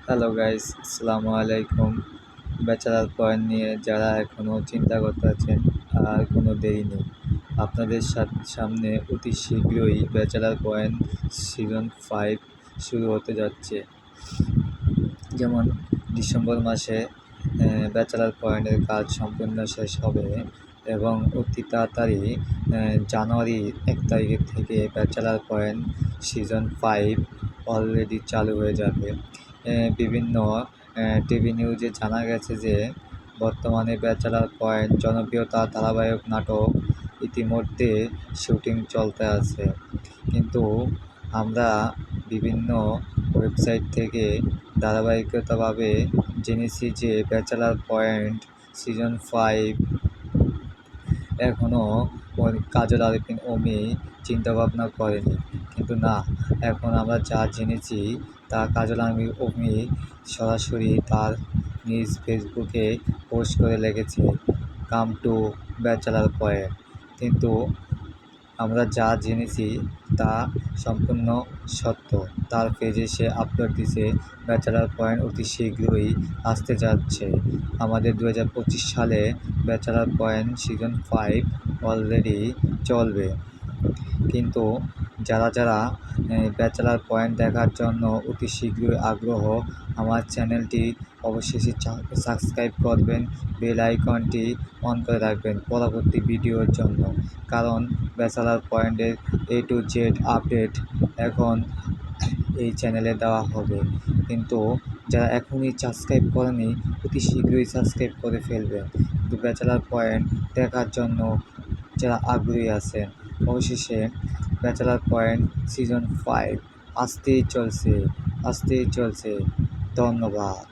Hello guys, আসসালামু আলাইকুম। Bachelor point নিয়ে যারা এখনও চিন্তা করতেছেন, আর কোনো দেরি নেই। আপনাদের সামনে অতি শীঘ্রই ব্যাচেলার পয়েন্ট সিজন 5 শুরু হতে যাচ্ছে। যেমন ডিসেম্বর মাসে ব্যাচেলার পয়েন্টের কাজ সম্পূর্ণ শেষ হবে এবং অতি তাড়াতাড়ি জানুয়ারি 1 তারিখের থেকে ব্যাচেলার পয়েন্ট সিজন 5 অলরেডি চালু হয়ে যাবে। বিভিন্ন টিভি নিউজে জানা গেছে যে বর্তমানে ব্যাচেলার পয়েন্ট জনপ্রিয়তা ধারাবাহিক নাটক ইতিমধ্যে শুটিং চলতে আছে, কিন্তু আমরা বিভিন্ন ওয়েবসাইট থেকে ধারাবাহিকতাভাবে জেনেছি যে ব্যাচেলার পয়েন্ট সিজন 5 এখনও কাজল আরিফিন অমি চিন্তাভাবনা করেনি। কিন্তু না, এখন আমরা যা জেনেছি তা কাজল অমি সরাসরি তার নিজ ফেসবুকে পোস্ট করে লিখেছে, কাম টু ব্যাচেলার পয়েন্ট। কিন্তু আমরা যা জেনেছি তা সম্পূর্ণ সত্য। তার পেজে সে আপলোড দিছে ব্যাচেলার পয়েন্ট অতি শীঘ্রই আসতে যাচ্ছে। আমাদের 2025 সালে ব্যাচেলার পয়েন্ট সিজন 5 অলরেডি চলবে। কিন্তু যারা ব্যাচেলার পয়েন্ট দেখার জন্য অতি শীঘ্রই আগ্রহ, আমার চ্যানেলটি অবশ্যই সাবস্ক্রাইব করবেন, বেল আইকনটি অন করে রাখবেন পরবর্তী ভিডিওর জন্য। কারণ ব্যাচেলার পয়েন্টের A to Z আপডেট এখন এই চ্যানেলে দেওয়া হবে। কিন্তু যারা এখনই সাবস্ক্রাইব করেনি অতি শীঘ্রই সাবস্ক্রাইব করে ফেলবেন। কিন্তু ব্যাচেলার পয়েন্ট দেখার জন্য যারা আগ্রহী আছেন, অবশেষে ব্যাচেলার পয়েন্ট সিজন 5 আসতেই চলছে। ধন্যবাদ।